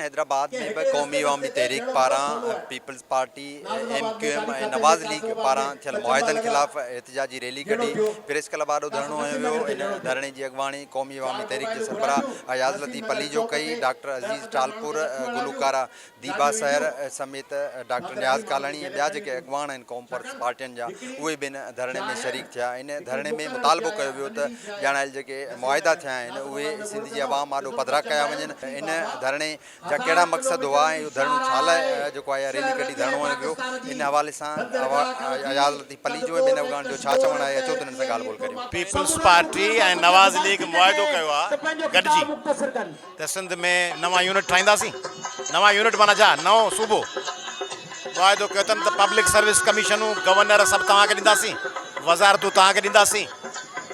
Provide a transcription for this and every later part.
हैदराबाद में बि क़ौमी अवामी तहरीक पारां पीपल्स पार्टी MQM ऐं नवाज़ लीग पारां थियल मुआहिदनि ख़िलाफ़ एहतिजाजी रैली कढी। प्रेस क्लब आॾो धरणो हयो वियो। इन धरणे जी अॻुवाणी क़ौमी अवामी तहरीक जे सरबराह अयाज़ लतीफ़ अली जो कई। डॉक्टर अज़ीज़ टालपुर, गुलूकारा दीबा सहर समेत डॉक्टर नियाज़ कालाणी ऐं ॿिया जेके अॻुवान आहिनि क़ौम परस्त पार्टियुनि जा, उहे बि इन धरणे में शरीक थिया। इन धरणे में मुतालबो कयो वियो त ॼाणायल जेके मुआहिदा थिया आहिनि उहे सिंध जी अवाम आॾो पधिरा कया वञनि। इन धरणे जा कहिड़ा मक़सद हुआ ऐं इहो धरणो छा लाइ जेको आहे रैली कढी धरणो हयो वियो, इन हवाले सां अयाज़ लतीफ़ अली जो ऐं ॿियनि अफ़गान जो छा चवणु आहे, अचो त हिननि सां ॻाल्हि ॿोल करियूं। पीपल्स पार्टी ऐं नवाज़ लीग मुआहिदो कयो आहे गॾिजी त सिंध में नवां यूनिट ठाहींदासीं। नवां यूनिट माना छा, नओं सूबो मुआहिदो कयो अथनि त पब्लिक सर्विस कमीशनूं गवर्नर सभु तव्हांखे ॾींदासीं, वज़ारतूं तव्हांखे ॾींदासीं,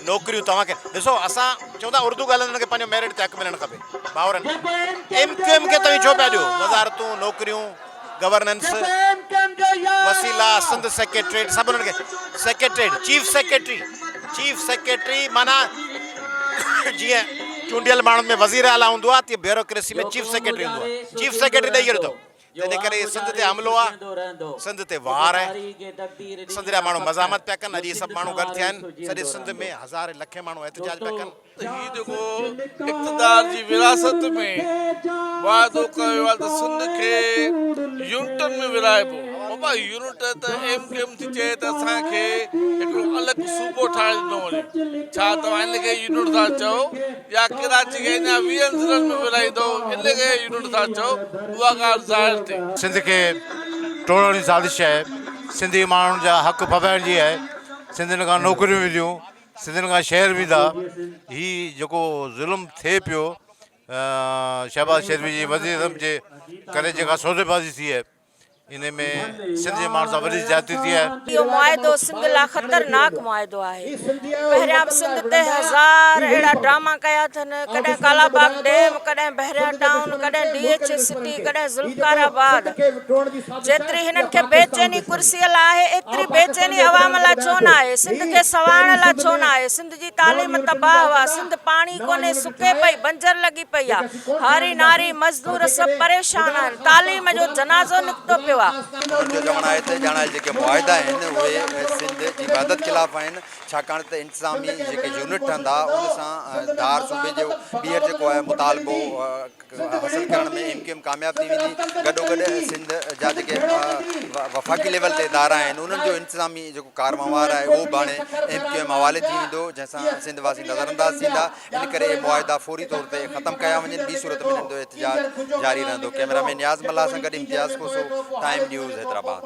नौकरियूं तव्हांखे। ॾिसो असां चवंदा उर्दू ॻाल्हाईंदड़ खे पंहिंजो मेरिट ते हक़ मिलणु खपे। भाउरनि MQM खे तव्हीं छो पिया ॾियो वज़ारतूं, नौकरियूं, गवर्नेंस, वसीला, सिंध सेक्रेटरीट, सभु उन्हनि खे सेक्रेटरीट, चीफ सेक्रेटरी माना जीअं चूंडियल माण्हुनि में वज़ीर आला हूंदो आहे तीअं ब्यूरोक्रेसी में चीफ सेक्रेटरी हूंदो आहे। चीफ सेक्रेटरी ॾेई छॾियो अथव। तंहिंजे करे सिंध ते हमिलो आहे, सिंध ते वार आहे, सिंध जा माण्हू मज़ामत पिया कनि। अॼु इहे सभु माण्हू गॾु थिया आहिनि, सॼे सिंध में हज़ारे लखे माण्हू एहतिजाज पिया कनि। हीउ जेको इक़्तिदार जी विरासत में वाइदो कयो आहे त सिंध खे यूनिटनि में विराइबो। बाबा यूनिट त MQM थी चए त असांखे हिकिड़ो अलॻि सूबो ठाहे ॾिनो वञे। छा तव्हां हिनखे यूनिट था चओ, या कराची खे अञा 20 ज़िलनि में विराईंदो, हिनखे यूनिट था चओ, उहा ॻाल्हि ज़ाहिर थिए। सिंध खे टोड़ण जी साज़िश आहे, सिंधी माण्हुनि जा हक़ फफ़ाइण जी आहे, सिंधियुनि खां नौकरियूं मिलियूं, सिंधियुनि खां शहर विधा। हीउ जेको ज़ुल्म थिए पियो शहबाज़ शरीफ़ जी वज़ीर अज़म जे करे, जेका सौदेबाज़ी थी आहे, इन में सिंध जे माण्हुनि सां वॾी ज्यादती थी आहे। इहो मुआहिदो सिंध लाइ ख़तरनाक मुआहिदो आहे। पहिरियां बि सिंध ते हज़ार अहिड़ा ड्रामा कया अथनि, कॾहिं कालाबाग डैम, कॾहिं बहरिया टाउन, कॾहिं DH सिटी, कॾहिं ज़ुल्फ़ाराबाद। जेतिरी हिननि खे बेचैनी कुर्सीअ लाइ आहे, एतिरी बेचैनी अवाम लाइ छो न आहे? सिंध खे सवारण लाइ छो न आहे? सिंध जी तालीम तबाह आहे, सिंध पाणी कोन्हे, सुके पई, बंजर लॻी पई आहे। हारी नारी मज़दूर सभु परेशान आहिनि, तालीम जो जनाज़ो निकितो पियो। उन्हनि जो चवणु आहे त ॼाणायल जेके मुआहिदा आहिनि उहे सिंध जी वहदत ख़िलाफ़ आहिनि, छाकाणि त इंतिज़ामी जेके यूनिट ठहंदा उन सां धार सूबे जो ॿीहर जेको आहे मुतालबो हासिल करण में MQM कामयाबु थी वेंदी। गॾोगॾु सिंध जा जेके वफ़ाक़ी लेवल ते इदारा आहिनि उन्हनि जो इंतिज़ामी जेको कारमवार आहे उहो बि हाणे MQM हवाले थी वेंदो, जंहिंसां सिंध वासी नज़रअंदाज़ थींदा। इन करे मुआहिदा फौरी तौर ते ख़तमु कया वञनि, ॿी सूरत में हिननि जो एहतिजाज जारी रहंदो। कैमरामैन नियाज़ मल्ला सां गॾु इम्तियाज़ कोसो, टाइम न्यूज़ हैदराबाद।